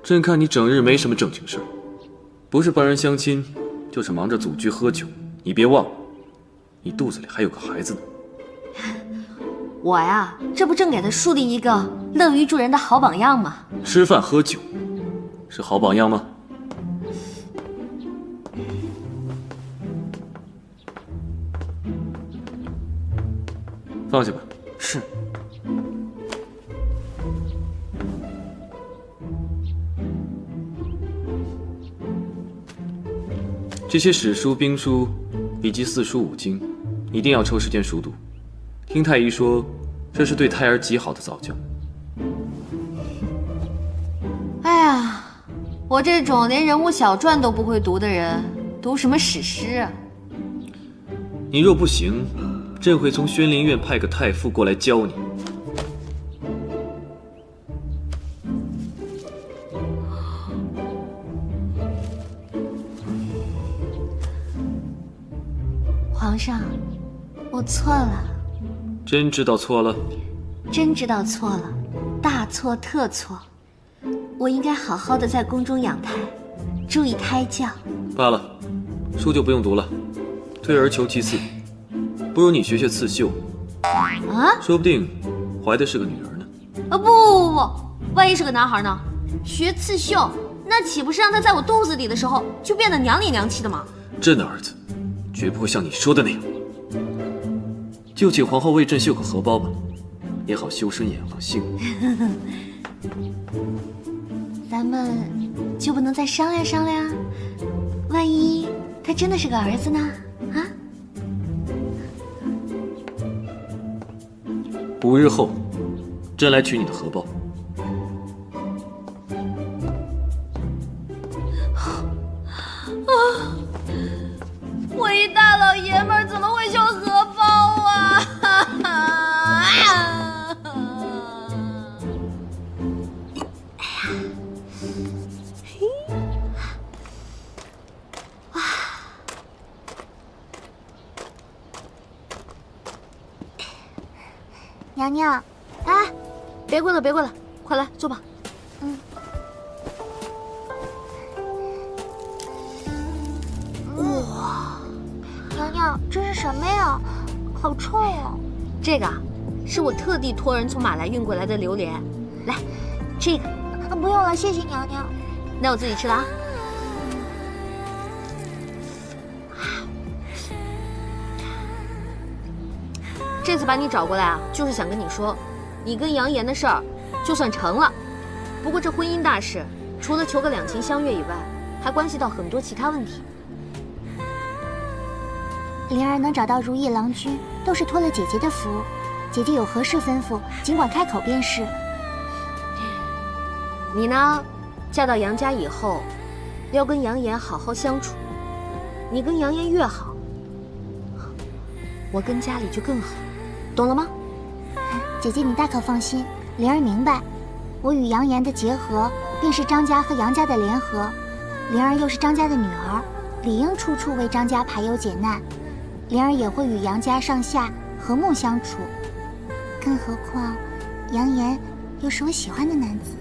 朕看你整日没什么正经事儿，不是帮人相亲，就是忙着组局喝酒。你别忘了，你肚子里还有个孩子呢。我呀，这不正给他树立一个乐于助人的好榜样吗？吃饭喝酒，是好榜样吗？放下吧。是。这些史书、兵书以及四书五经，一定要抽时间熟读。听太医说，这是对胎儿极好的早教。哎呀，我这种连人物小传都不会读的人，读什么史诗啊？你若不行，朕会从宣灵院派个太傅过来教你。皇上，我错了。真知道错了？真知道错了，大错特错。我应该好好的在宫中养胎，注意胎教。罢了，书就不用读了，退而求其次，不如你学学刺绣。啊？说不定怀的是个女儿呢。不，万一是个男孩呢？学刺绣，那岂不是让他在我肚子里的时候就变得娘里娘气的吗？朕的儿子绝不会像你说的那样。就请皇后为朕绣个荷包吧，也好修身养性。咱们就不能再商量商量？万一他真的是个儿子呢？啊？5日后，朕来取你的荷包。我一大老爷们儿怎么会绣荷包啊？娘娘，哎，别跪了，别跪了，快来坐吧。哇，娘娘，这是什么呀？好臭啊！这个是我特地托人从马来运过来的榴莲。来，这个不用了，谢谢娘娘。那我自己吃了啊。这次把你找过来啊，就是想跟你说，你跟杨言的事儿就算成了。不过这婚姻大事，除了求个两情相悦以外，还关系到很多其他问题。灵儿能找到如意郎君，都是托了姐姐的福。姐姐有何事吩咐，尽管开口便是。你呢，嫁到杨家以后，要跟杨言好好相处。你跟杨言越好，我跟家里就更好，懂了吗？姐姐，你大可放心，灵儿明白。我与杨言的结合，便是张家和杨家的联合。灵儿又是张家的女儿，理应处处为张家排忧解难。灵儿也会与杨家上下和睦相处。更何况，杨言又是我喜欢的男子。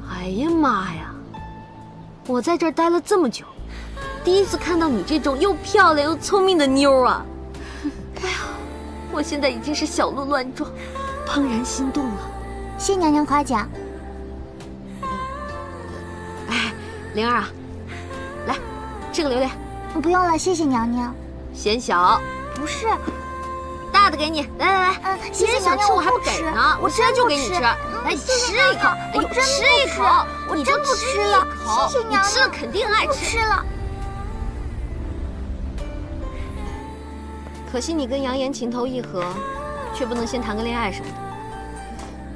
哎呀妈呀！我在这儿待了这么久，第一次看到你这种又漂亮又聪明的妞啊！哎呀，我现在已经是小鹿乱撞，怦然心动了。谢娘娘夸奖。哎，灵儿啊，来，这个榴莲。不用了，谢谢娘娘。嫌小？不是，大的给你。来，谢谢娘娘，我还不给呢，我现在就给你吃。来，吃一口。哎呦，吃一口，我真不吃了。谢谢娘娘，你吃了肯定爱吃。我吃了。可惜你跟杨言情投意合，却不能先谈个恋爱什么的。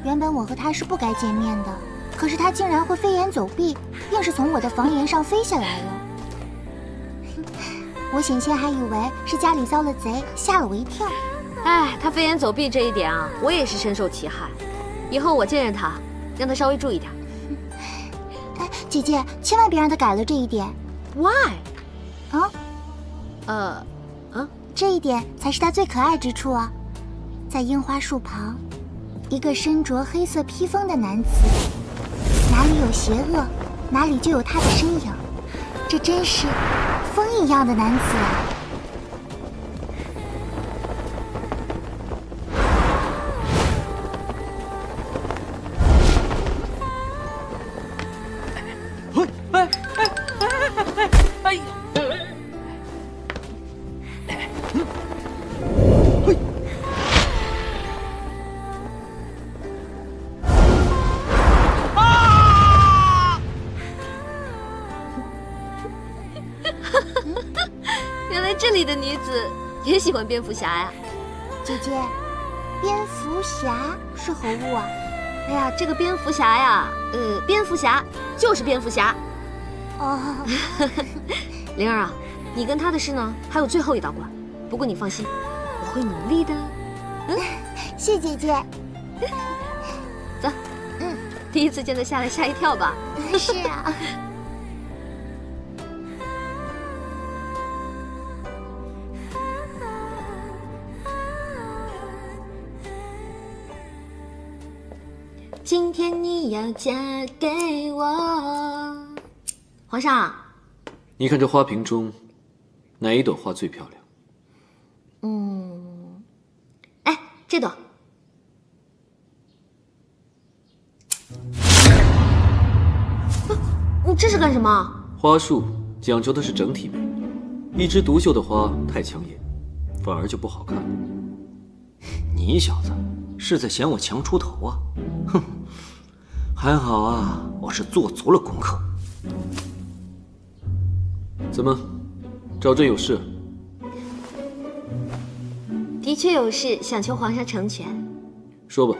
原本我和他是不该见面的，可是他竟然会飞檐走壁，硬是从我的房檐上飞下来了。我险些还以为是家里遭了贼，吓了我一跳。哎，他飞檐走壁这一点啊，我也是深受其害。以后我见着他，让他稍微注意点。哎，姐姐，千万别让他改了这一点。Why？ 啊？这一点才是他最可爱之处啊！在樱花树旁，一个身着黑色披风的男子。哪里有邪恶，哪里就有他的身影。这真是风一样的男子啊！哎呦！原来这里的女子也喜欢蝙蝠侠呀！姐姐，蝙蝠侠是何物啊？哎呀，这个蝙蝠侠呀，蝙蝠侠就是蝙蝠侠。哦，灵儿啊，你跟他的事呢，还有最后一道关。不过你放心，我会努力的。谢姐姐。走，第一次见他下来吓一跳吧？是啊。今天你要嫁给我，皇上。你看这花瓶中，哪一朵花最漂亮？哎，这朵。你这是干什么？花束讲究的是整体美，一枝独秀的花太抢眼，反而就不好看了。你小子是在嫌我强出头啊？哼，还好啊，我是做足了功课。怎么，找朕有事？的确有事，想求皇上成全。说吧。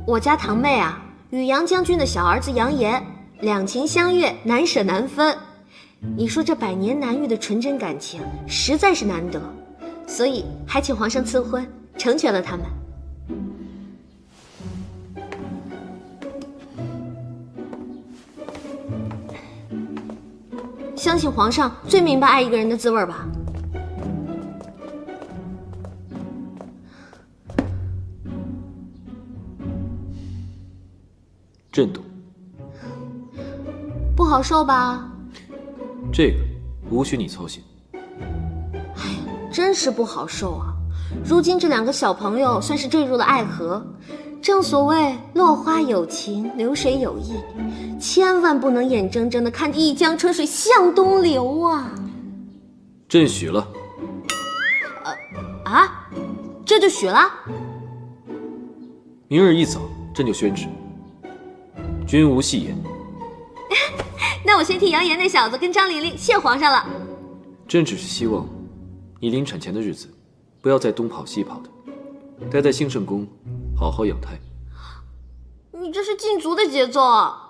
我家堂妹啊，与杨将军的小儿子杨延两情相悦，难舍难分。你说这百年难遇的纯真感情，实在是难得，所以还请皇上赐婚，成全了他们。相信皇上最明白爱一个人的滋味吧。朕懂。不好受吧？这个无需你操心。真是不好受啊！如今这两个小朋友算是坠入了爱河，正所谓落花有情，流水有意，千万不能眼睁睁地看着一江春水向东流啊！朕许了。这就许了？明日一早，朕就宣旨，君无戏言。那我先替杨延那小子跟张玲玲谢皇上了。朕只是希望，你临产前的日子，不要再东跑西跑的，待在兴圣宫，好好养胎。你这是禁足的节奏啊！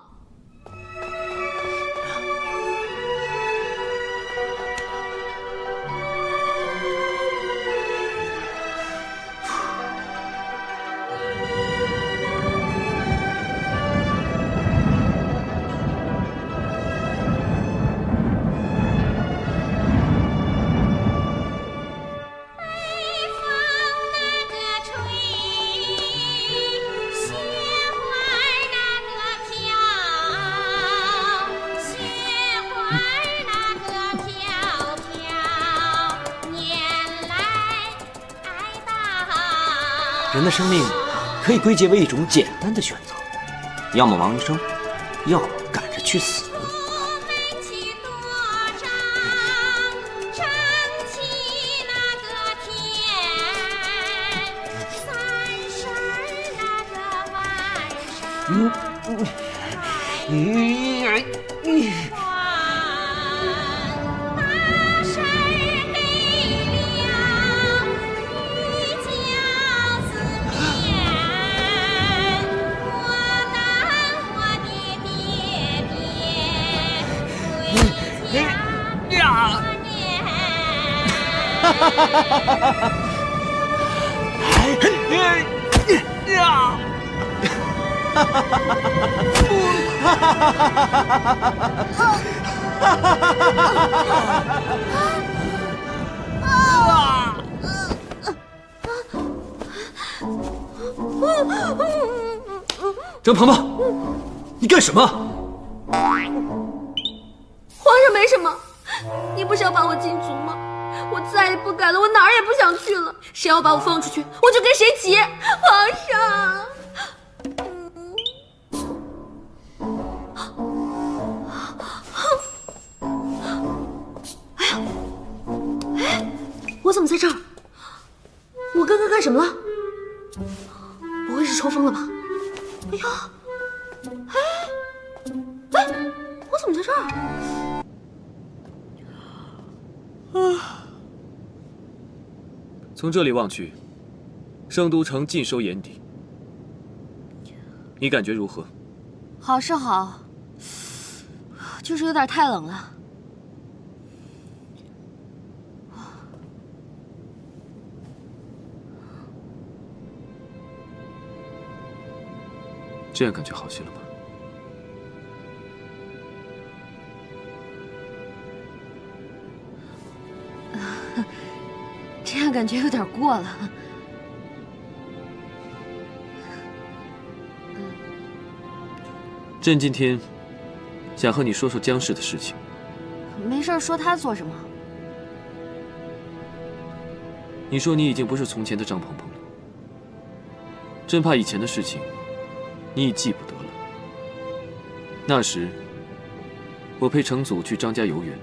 人的生命可以归结为一种简单的选择，要么亡一生，要么赶着去死。张鹏鹏，你干什么？皇上没什么，你不是要把我禁足吗？我再也不敢了，我哪儿也不想去了。谁要把我放出去，我就跟谁急。皇上。我怎么在这儿？我刚刚干什么了？不会是抽风了吧？哎呀，哎，我怎么在这儿？从这里望去，圣都城尽收眼底。你感觉如何？好是好，就是有点太冷了。这样感觉好些了吗？这样感觉有点过了。朕今天想和你说说江氏的事情。没事说他做什么？你说你已经不是从前的张鹏鹏了，朕怕以前的事情你已记不得了。那时我陪成祖去张家游园，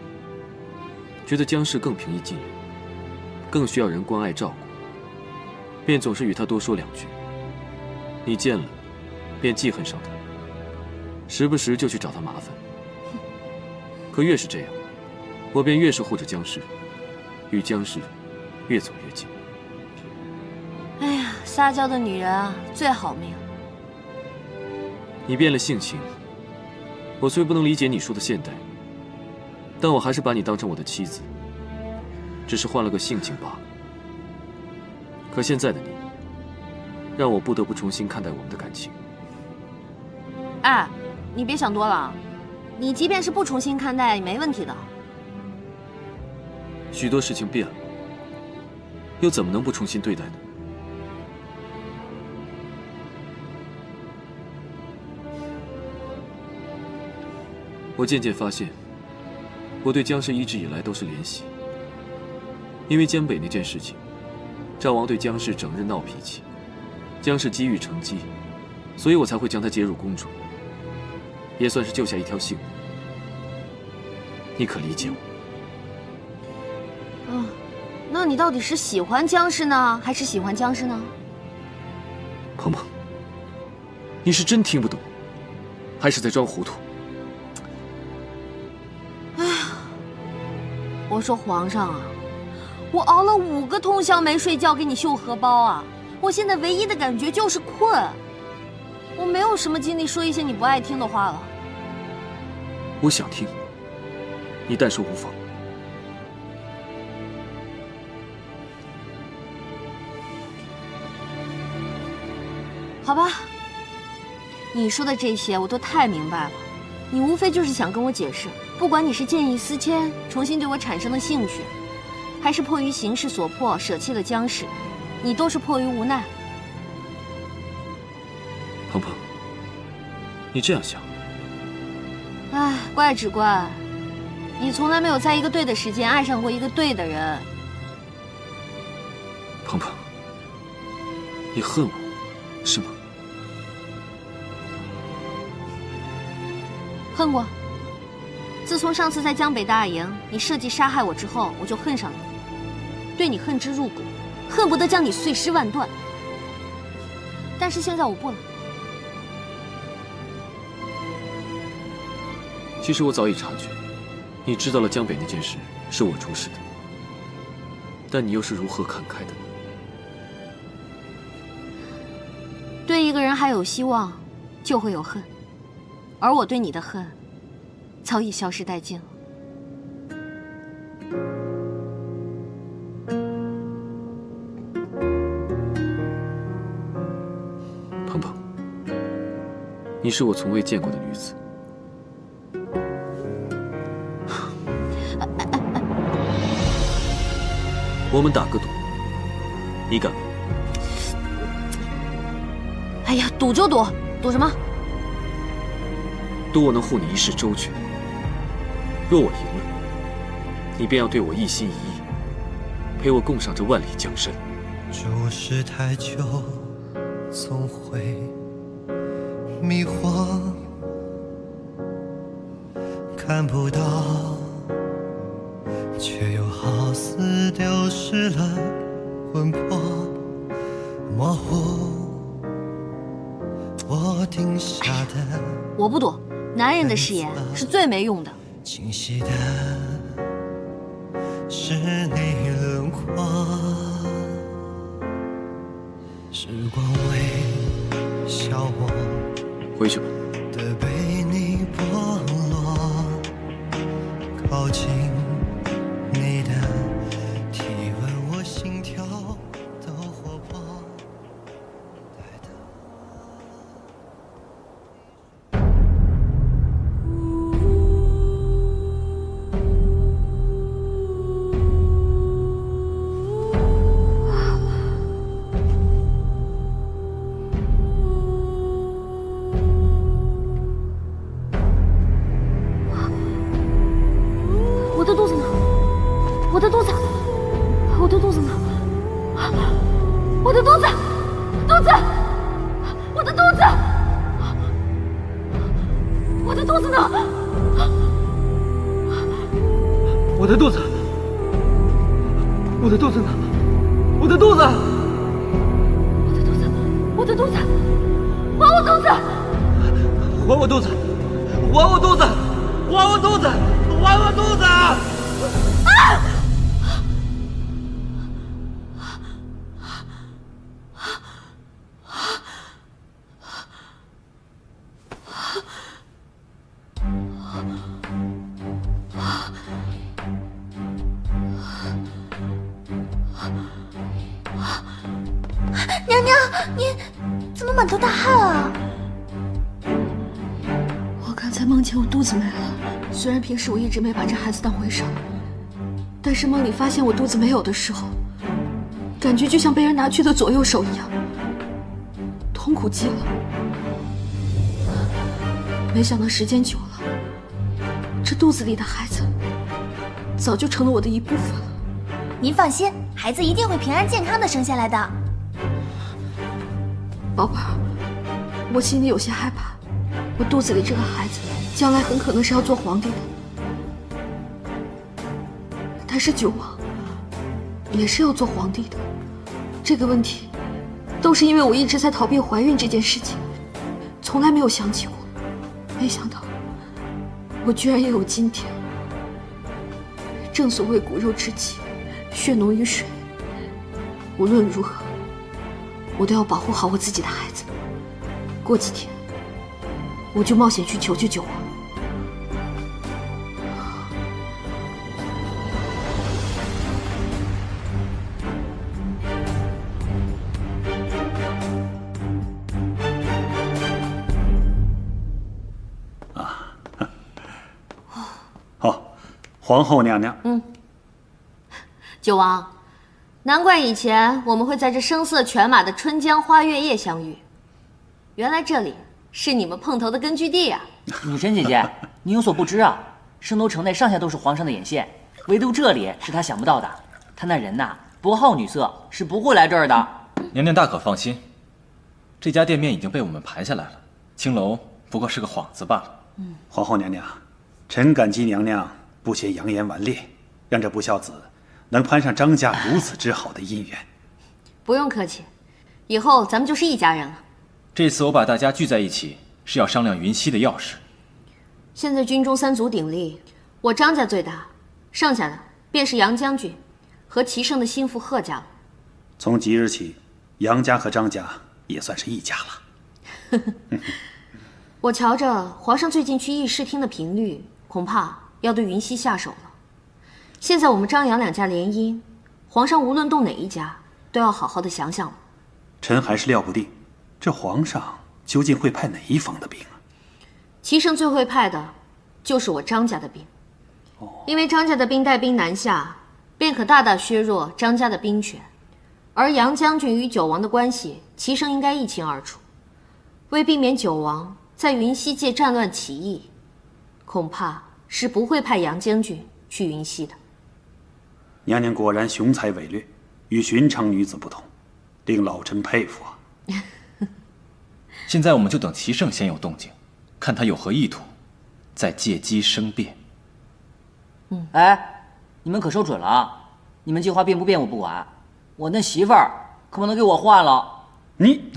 觉得江氏更平易近人，更需要人关爱照顾，便总是与他多说两句。你见了便记恨上他，时不时就去找他麻烦。可越是这样，我便越是护着江氏，与江氏越走越近。哎呀，撒娇的女人啊，最好命。你变了性情，我虽不能理解你说的现代，但我还是把你当成我的妻子，只是换了个性情罢了。可现在的你，让我不得不重新看待我们的感情。哎，你别想多了，你即便是不重新看待也没问题的。许多事情变了，又怎么能不重新对待呢？我渐渐发现，我对江氏一直以来都是怜惜。因为江北那件事情，赵王对江氏整日闹脾气，江氏积郁成疾，所以我才会将他接入宫中，也算是救下一条性命。你可理解我？那你到底是喜欢江氏呢，还是喜欢江氏呢？鹏鹏，你是真听不懂，还是在装糊涂？我说皇上啊，我熬了5个通宵没睡觉给你绣荷包啊，我现在唯一的感觉就是困，我没有什么精力说一些你不爱听的话了。我想听，你但说无妨。好吧，你说的这些我都太明白了，你无非就是想跟我解释，不管你是见异思迁，重新对我产生了兴趣，还是迫于形势所迫舍弃了江氏，你都是迫于无奈。鹏鹏，你这样想，唉，怪只怪你从来没有在一个对的时间爱上过一个对的人。鹏鹏，你恨我，是吗？恨过。自从上次在江北大营你设计杀害我之后，我就恨上了你，对你恨之入骨，恨不得将你碎尸万段。但是现在我不了。其实我早已察觉，你知道了江北那件事是我出事的，但你又是如何看开的呢？对一个人还有希望，就会有恨，而我对你的恨早已消失殆尽了。鹏鹏，你是我从未见过的女子。我们打个赌，你敢吗？哎呀，赌就赌，赌什么？赌我能护你一世周全。若我赢了，你便要对我一心一意，陪我共赏这万里江山。注视太久，总会迷惑，看不到，却又好似丢失了魂魄，模糊我定下的。我不赌，男人的誓言是最没用的。清晰的是你轮廓，时光微笑我回去吧。的被你剥落，靠近你的体温，我心跳都活泼。我的肚子呢？我的肚子，我的肚子呢？我的肚子，肚子，我的肚子，我的肚子呢？我的肚子，我的肚子呢？我的肚子，我的肚子，还我肚子！还我肚子，还我肚子，还我肚子，还我肚子！啊！娘娘，你怎么满头大汗啊？我刚才梦见我肚子没了，虽然平时我一直没把这孩子当回事，但是梦里发现我肚子没有的时候，感觉就像被人拿去的左右手一样，痛苦极了。没想到时间久了，这肚子里的孩子早就成了我的一部分了。您放心，孩子一定会平安健康的生下来的。宝贝儿，我心里有些害怕，我肚子里这个孩子将来很可能是要做皇帝的。但是九王也是要做皇帝的，这个问题都是因为我一直在逃避怀孕这件事情，从来没有想起过。没想到我居然也有今天。正所谓骨肉之气，血浓于水，无论如何我都要保护好我自己的孩子。过几天我就冒险去求求九王。皇后娘娘。九王，难怪以前我们会在这声色犬马的春江花月夜相遇，原来这里是你们碰头的根据地啊！女神姐姐，你有所不知啊，圣都城内上下都是皇上的眼线，唯独这里是他想不到的。他那人呐，不好女色，是不会来这儿的。娘娘大可放心，这家店面已经被我们盘下来了，青楼不过是个幌子罢了。皇后娘娘，臣感激娘娘不嫌扬言顽劣，让这不孝子能攀上张家如此之好的姻缘。不用客气，以后咱们就是一家人了。这次我把大家聚在一起，是要商量云溪的要事。现在军中三足鼎立，我张家最大，剩下的便是杨将军和齐胜的心腹贺家了。从即日起，杨家和张家也算是一家了。我瞧着皇上最近去议事厅的频率，恐怕要对云溪下手了。现在我们张杨两家联姻，皇上无论动哪一家，都要好好的想想了。臣还是料不定，这皇上究竟会派哪一方的兵啊？齐胜最会派的，就是我张家的兵。因为张家的兵带兵南下，便可大大削弱张家的兵权。而杨将军与九王的关系，齐胜应该一清二楚。为避免九王在云溪界战乱起义，恐怕是不会派杨将军去云溪的。娘娘果然雄才伟略，与寻常女子不同，令老臣佩服啊！现在我们就等齐胜先有动静，看他有何意图，再借机生变。哎，你们可收准了啊！你们计划变不变我不管，我那媳妇儿可不能给我换了。你，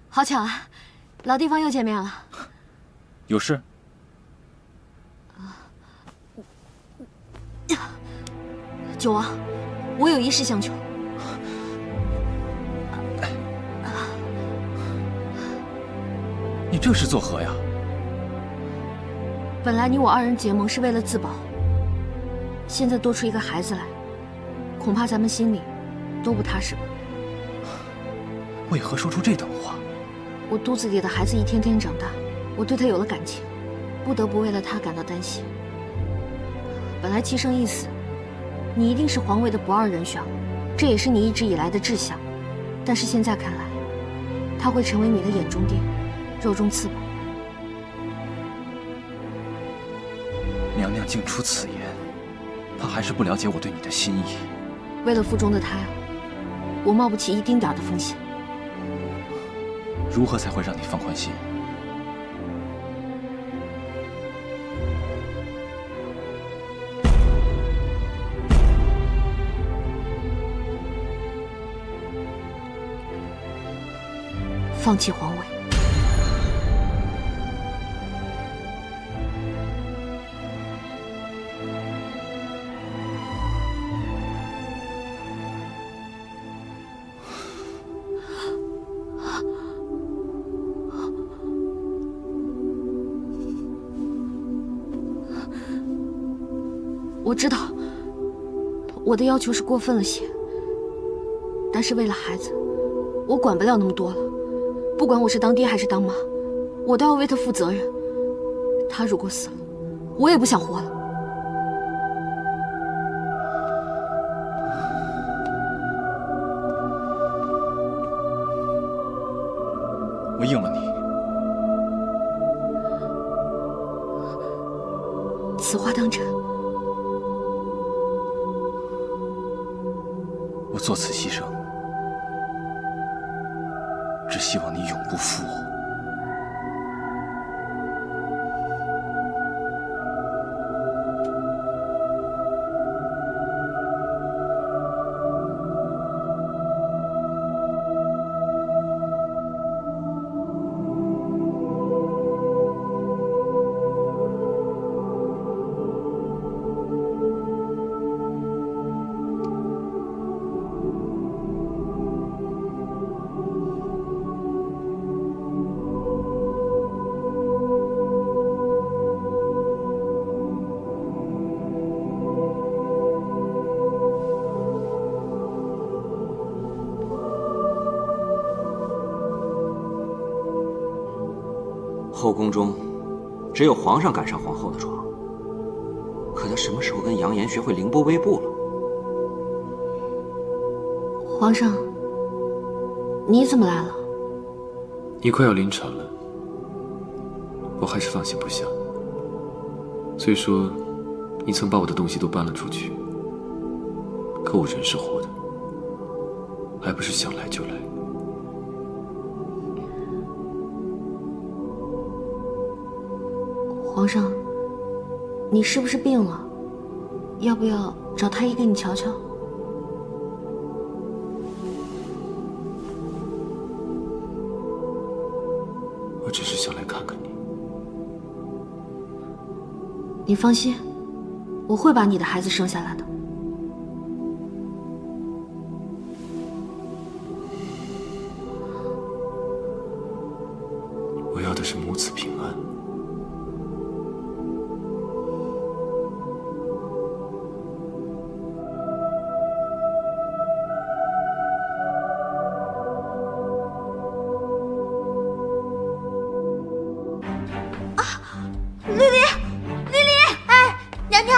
好巧啊，老地方又见面了。有事？九王，我有一事相求。你这是作何呀？本来你我二人结盟是为了自保，现在多出一个孩子来，恐怕咱们心里都不踏实吧。为何说出这等话？我肚子里的孩子一天天长大，我对他有了感情，不得不为了他感到担心。本来齐胜一死，你一定是皇位的不二人选，这也是你一直以来的志向。但是现在看来，他会成为你的眼中钉，肉中刺吧。娘娘竟出此言，怕还是不了解我对你的心意。为了腹中的胎儿，我冒不起一丁点的风险。如何才会让你放宽心？放弃皇位。我知道，我的要求是过分了些，但是为了孩子，我管不了那么多了。不管我是当爹还是当妈，我都要为他负责任。他如果死了，我也不想活了。我应了你。此话当真？我做此牺牲，只希望你永不负我。后宫中，只有皇上赶上皇后的床。可他什么时候跟杨言学会凌波微步了？皇上，你怎么来了？你快要临产了，我还是放心不下。虽说你曾把我的东西都搬了出去，可我人是活的，还不是想来就来。皇上，你是不是病了？要不要找太医给你瞧瞧？我只是想来看看你。你放心，我会把你的孩子生下来的。我要的是母子平安。娘娘，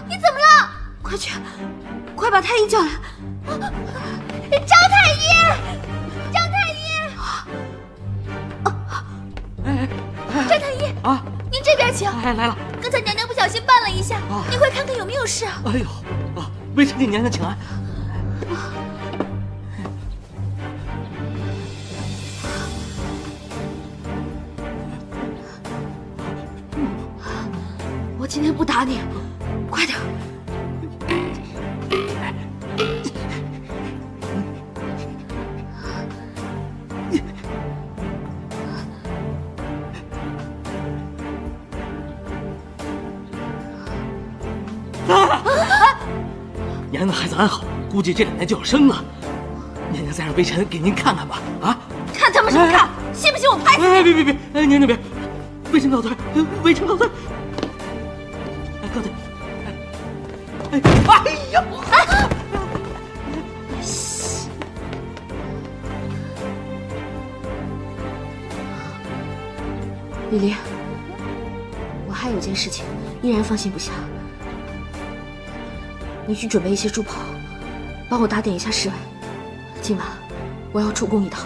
你怎么了？张太医，张太医，张太医啊，您这边请。哎，来了。刚才娘娘不小心绊了一下，您快看看有没有事啊？哎呦，微臣给娘娘请安。我今天不打你，快点。娘娘的孩子安好，估计这2年就要生了。娘娘再让微臣给您看看吧。啊！看他们什么看？信不信我拍死你？哎，别！哎，娘娘别！微臣告退，微臣告退。哎，告退。哎呀！李黎，我还有件事情依然放心不下。你去准备一些猪跑，帮我打点一下侍卫。今晚我要出宫一趟。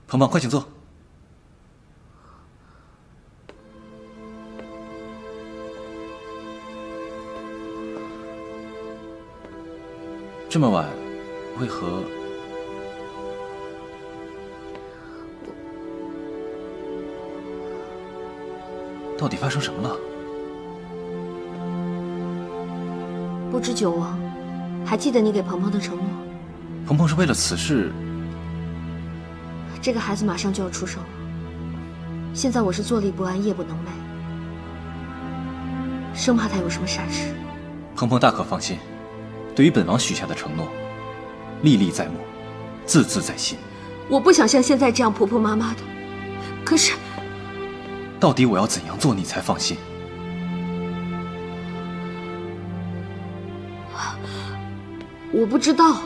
鹏鹏，快请坐。这么晚，为何？到底发生什么了？不知久王，还记得你给鹏鹏的承诺？鹏鹏是为了此事。这个孩子马上就要出生了，现在我是坐立不安，夜不能寐，生怕他有什么闪失。鹏鹏大可放心，对于本王许下的承诺，历历在目，字字在心。我不想像现在这样婆婆妈妈的，可是，到底我要怎样做你才放心？我不知道。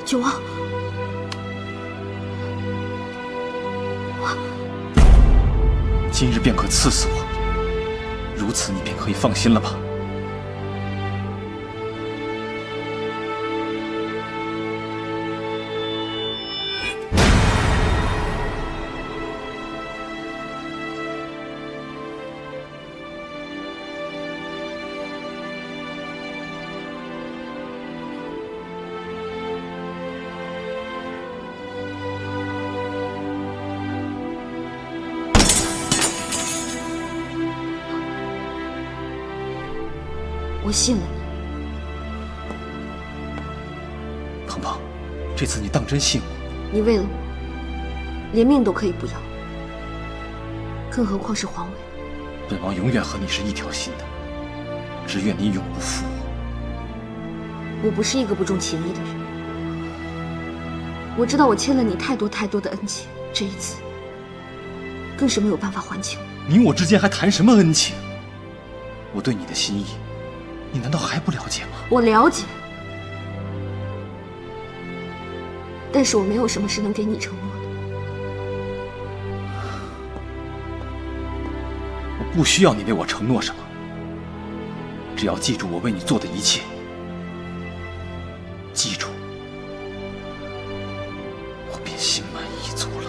九王，今日便可赐死我，如此你便可以放心了吧？我信了你。鹏鹏，这次你当真信我？你为了我，连命都可以不要，更何况是皇位。本王永远和你是一条心的，只愿你永不负我。我不是一个不重情义的人，我知道我欠了你太多太多的恩情，这一次更是没有办法还清。你我之间还谈什么恩情？我对你的心意，你难道还不了解吗？我了解，但是我没有什么是能给你承诺的。我不需要你为我承诺什么，只要记住我为你做的一切。记住，我便心满意足了。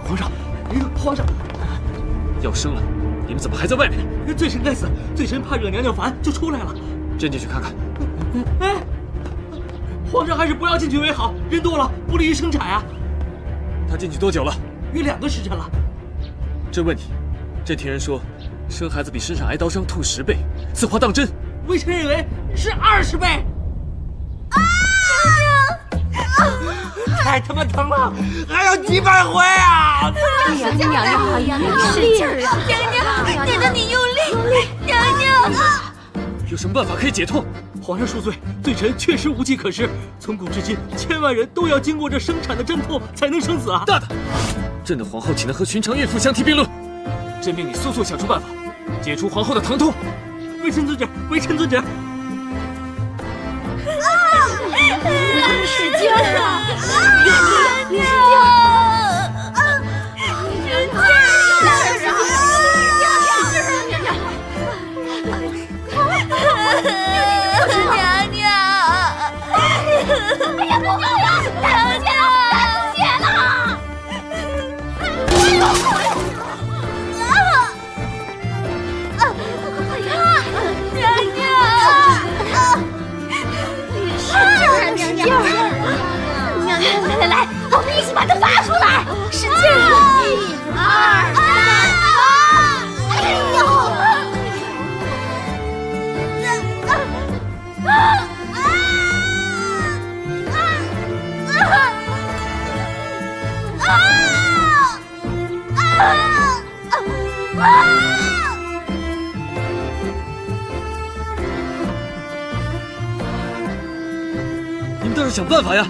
皇上，皇上，要生了，你们怎么还在外面？罪臣该死，罪臣怕惹娘娘烦，就出来了。朕进去看看。哎，皇上还是不要进去为好，人多了不利于生产啊。他进去多久了？约2个时辰了。这问题，这听人说，生孩子比身上挨刀伤痛10倍，此话当真？微臣认为是20倍。太他妈疼了，还要几百回啊！娘娘，使劲儿啊！娘娘，得你用力，娘娘。有什么办法可以解痛？皇上恕罪，罪臣确实无计可施。从古至今，千万人都要经过这生产的阵痛才能生子啊！大胆！朕的皇后岂能和寻常孕妇相提并论？朕命你速速想出办法，解除皇后的疼痛。微臣遵旨，微臣遵旨。使劲儿啊！使劲儿！使劲儿！娘娘！哎呀，不够了！娘娘，血了！娘娘，来，我们一起把它拔出来，使劲！1、2、3，哎呦！你们倒是想办法呀！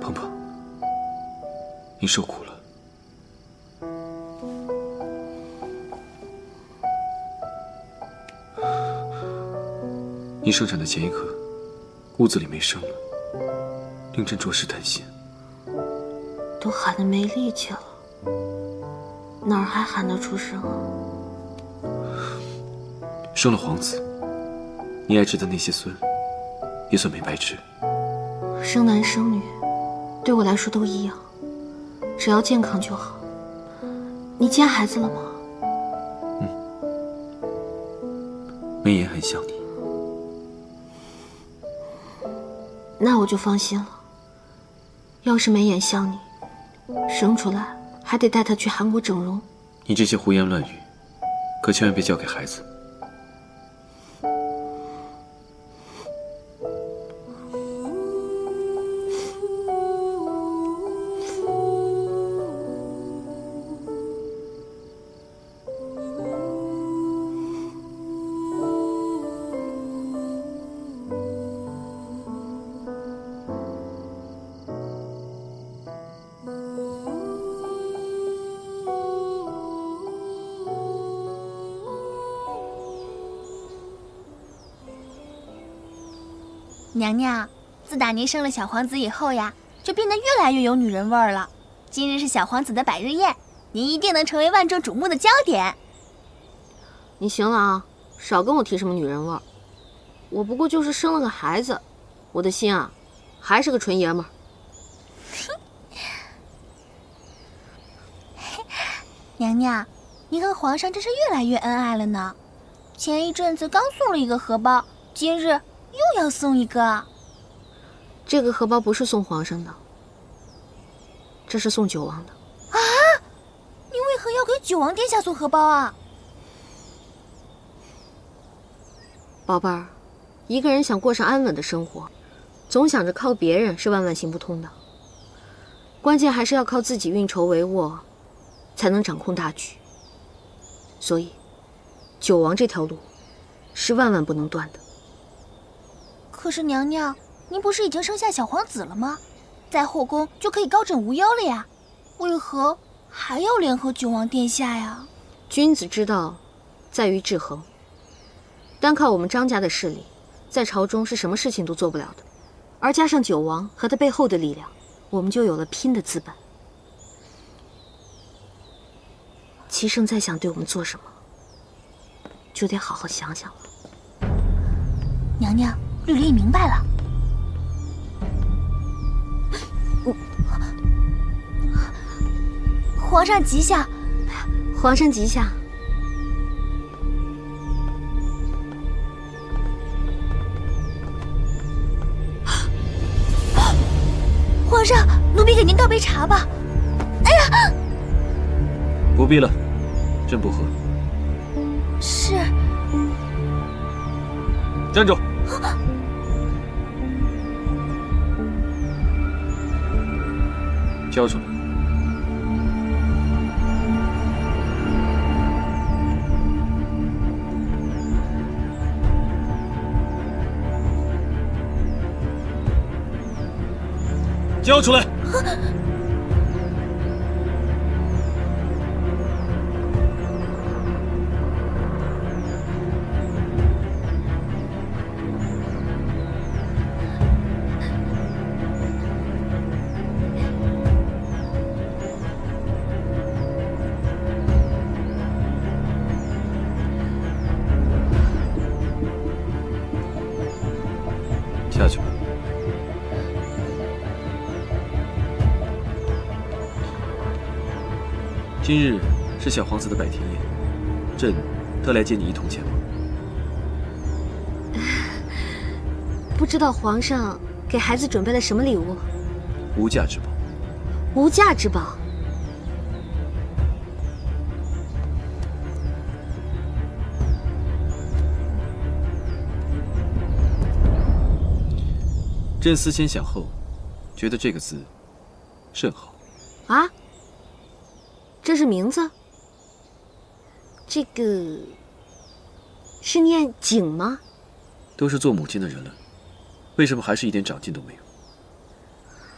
鹏鹏，你受苦了。你生产的前一刻，屋子里没声了，令朕着实担心。都喊得没力气了，哪儿还喊得出声啊？生了皇子，你爱吃的那些孙，也算没白吃。生男生女，对我来说都一样，只要健康就好。你见孩子了吗？梅妍很想你。那我就放心了。要是眉眼像你，生出来还得带他去韩国整容。你这些胡言乱语，可千万别交给孩子。娘娘，自打您生了小皇子以后呀，就变得越来越有女人味儿了。今日是小皇子的百日宴，您一定能成为万众瞩目的焦点。你行了啊，少跟我提什么女人味儿。我不过就是生了个孩子，我的心啊，还是个纯爷们儿。娘娘，您和皇上真是越来越恩爱了呢。前一阵子刚送了一个荷包，今日又要送一个。这个荷包不是送皇上的，这是送九王的。啊！您为何要给九王殿下送荷包啊？宝贝儿，一个人想过上安稳的生活，总想着靠别人是万万行不通的。关键还是要靠自己运筹帷幄，才能掌控大局。所以，九王这条路是万万不能断的。可是娘娘，您不是已经生下小皇子了吗？在后宫就可以高枕无忧了呀，为何还要联合九王殿下呀？君子之道在于制衡。单靠我们张家的势力，在朝中是什么事情都做不了的。而加上九王和他背后的力量，我们就有了拼的资本。齐胜再想对我们做什么，就得好好想想了。娘娘，绿丽明白了。皇上吉祥，皇上吉祥。皇上，奴婢给您倒杯茶吧。哎呀，不必了，朕不喝。是。站住！交出来。交出来！下去吧。今日是小皇子的百天宴，朕特来接你一同前往。不知道皇上给孩子准备了什么礼物？无价之宝。无价之宝。朕思前想后，觉得这个字甚好。啊？这是名字？这个是念景吗？都是做母亲的人了，为什么还是一点长进都没有？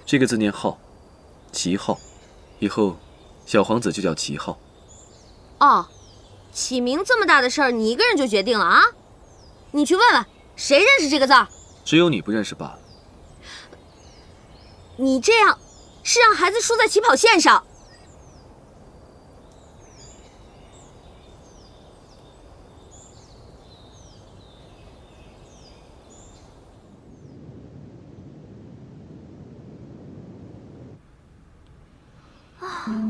这个字念浩，齐浩，以后小皇子就叫齐浩。哦，起名这么大的事儿，你一个人就决定了啊？你去问问，谁认识这个字儿？只有你不认识罢了。你这样是让孩子输在起跑线上。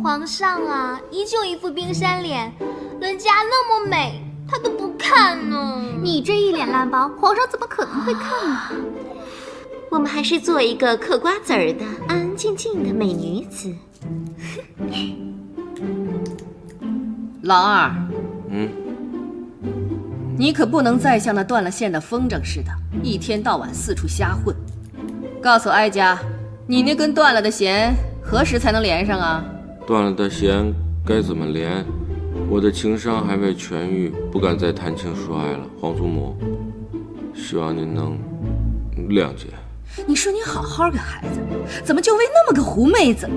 皇上啊，依旧一副冰山脸，人家那么美，他都不看呢。你这一脸烂包，皇上怎么可能会看呢？我们还是做一个嗑瓜子儿的安安静静的美女子。老二，你可不能再像那断了线的风筝似的，一天到晚四处瞎混。告诉哀家，你那根断了的弦何时才能连上啊？断了的弦该怎么连？我的情伤还未痊愈，不敢再谈情说爱了。皇祖母，希望您能谅解。你说你好好个孩子，怎么就为那么个狐妹子？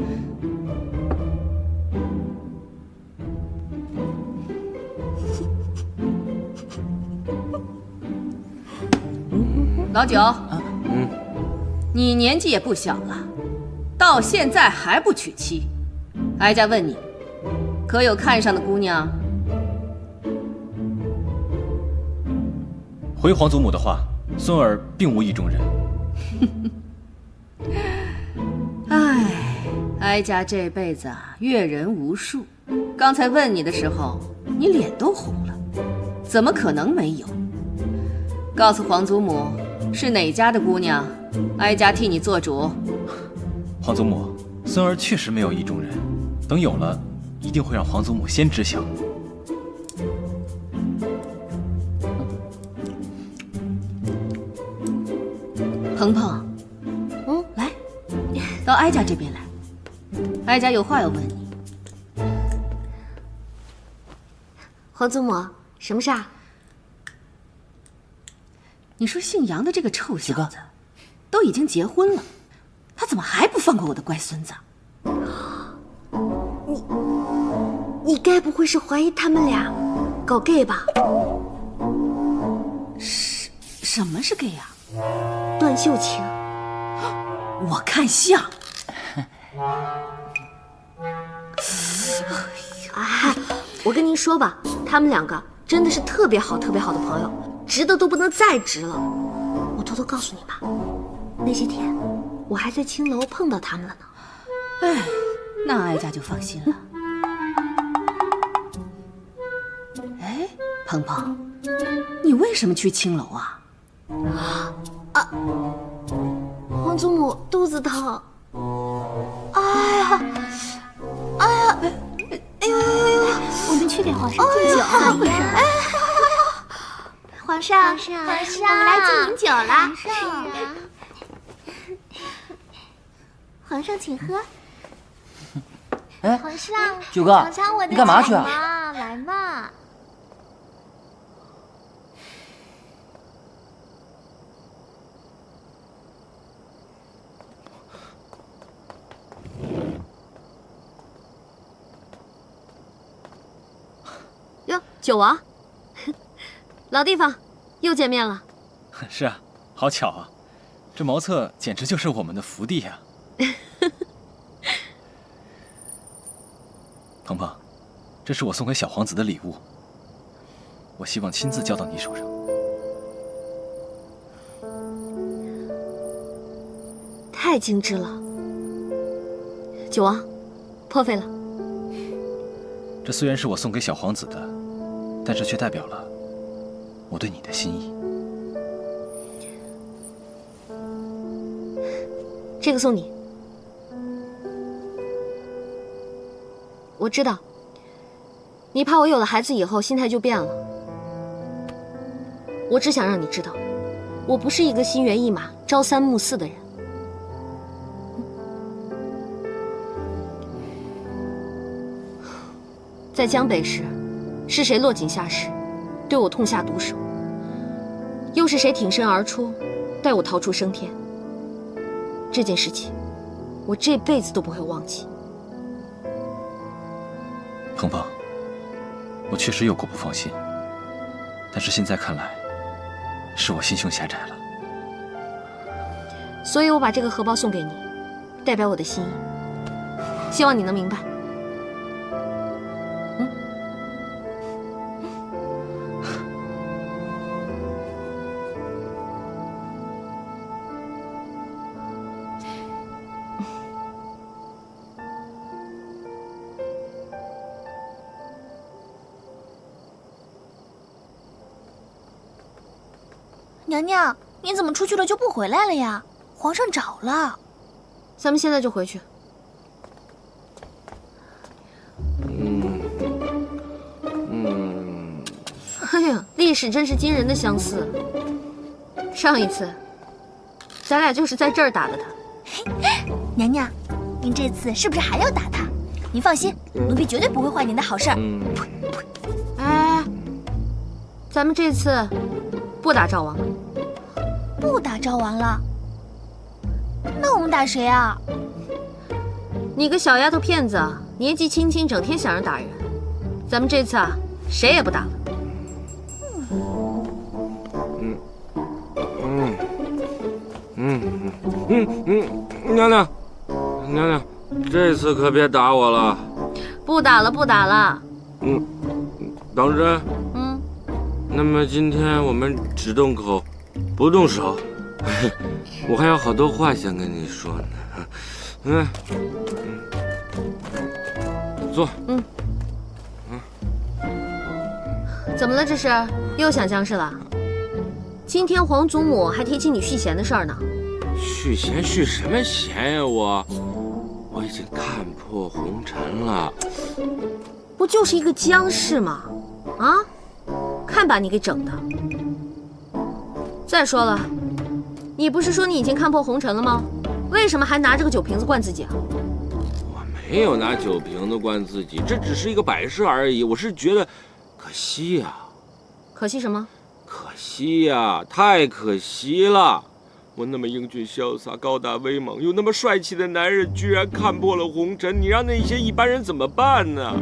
老九，你年纪也不小了，到现在还不娶妻。哀家问你，可有看上的姑娘？回皇祖母的话，孙儿并无意中人。唉，哀家这辈子啊，阅人无数。刚才问你的时候，你脸都红了，怎么可能没有？告诉皇祖母，是哪家的姑娘，哀家替你做主。皇祖母，孙儿确实没有意中人，等有了，一定会让皇祖母先知晓。鹏鹏，来，到哀家这边来，哀家有话要问你。皇祖母，什么事啊？你说姓杨的这个臭小子，都已经结婚了，他怎么还不放过我的乖孙子？你该不会是怀疑他们俩搞 gay 吧？什么是 gay 啊？段秀琴，我看像。哎，我跟您说吧，他们两个真的是特别好、特别好的朋友，直的都不能再直了。偷偷告诉你吧，那些天我还在青楼碰到他们了呢。哎，那哀家就放心了。哎，鹏鹏，你为什么去青楼啊？皇祖母肚子疼。哎呀，哎呀，哎呦！我们去给皇上敬酒。皇上，我们来敬您酒了。皇上，请喝。哎，皇上，九哥尝尝我的你干嘛去啊酒嘛？来嘛。哟，九王，老地方，又见面了。是啊，好巧啊，这茅厕简直就是我们的福地呀。鹏鹏，这是我送给小皇子的礼物，我希望亲自交到你手上。太精致了，九王，破费了。这虽然是我送给小皇子的，但是却代表了我对你的心意。这个送你。我知道，你怕我有了孩子以后心态就变了。我只想让你知道，我不是一个心猿意马、朝三暮四的人。在江北时，是谁落井下石，对我痛下毒手？又是谁挺身而出，带我逃出升天？这件事情，我这辈子都不会忘记。鹏鹏，我确实有过不放心，但是现在看来，是我心胸狭窄了。所以我把这个荷包送给你，代表我的心意，希望你能明白。娘娘，你怎么出去了就不回来了呀？皇上找了。咱们现在就回去。哎呀，历史真是惊人的相似。上一次，咱俩就是在这儿打的他。娘娘，您这次是不是还要打他？您放心，奴婢绝对不会坏您的好事。哎，咱们这次不打赵王了。不打赵王了？那我们打谁啊？你个小丫头片子，年纪轻轻，整天想着打人。咱们这次啊，谁也不打了。娘娘，娘娘，这次可别打我了。不打了，不打了。当真？那么今天我们只动口，不动手。我还有好多话想跟你说呢。坐。怎么了？这是又想僵尸了？今天皇祖母还提起你续弦的事儿呢。续弦续什么弦呀？我已经看破红尘了。不就是一个僵尸吗？啊，看把你给整的。再说了，你不是说你已经看破红尘了吗？为什么还拿这个酒瓶子灌自己啊？我没有拿酒瓶子灌自己，这只是一个摆设而已。我是觉得可惜呀。可惜什么？可惜呀，太可惜了。我那么英俊潇洒、高大威猛又那么帅气的男人，居然看破了红尘，你让那些一般人怎么办呢？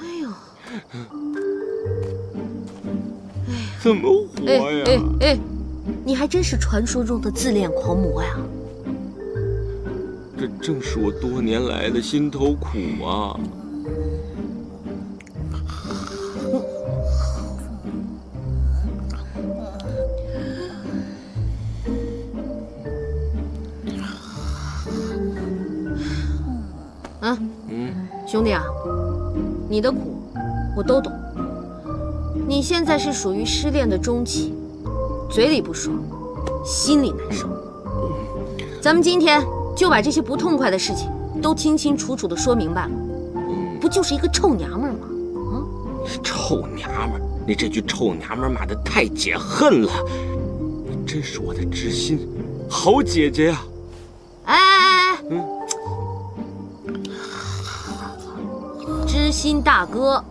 哎呦，怎么活呀？你还真是传说中的自恋狂魔呀！这正是我多年来的心头苦啊！兄弟啊，你的苦我都懂。你现在是属于失恋的中期，嘴里不说，心里难受。咱们今天就把这些不痛快的事情都清清楚楚的说明白了，不就是一个臭娘们吗？臭娘们儿，你这句臭娘们儿骂得太解恨了，你真是我的知心好姐姐呀！知心大哥，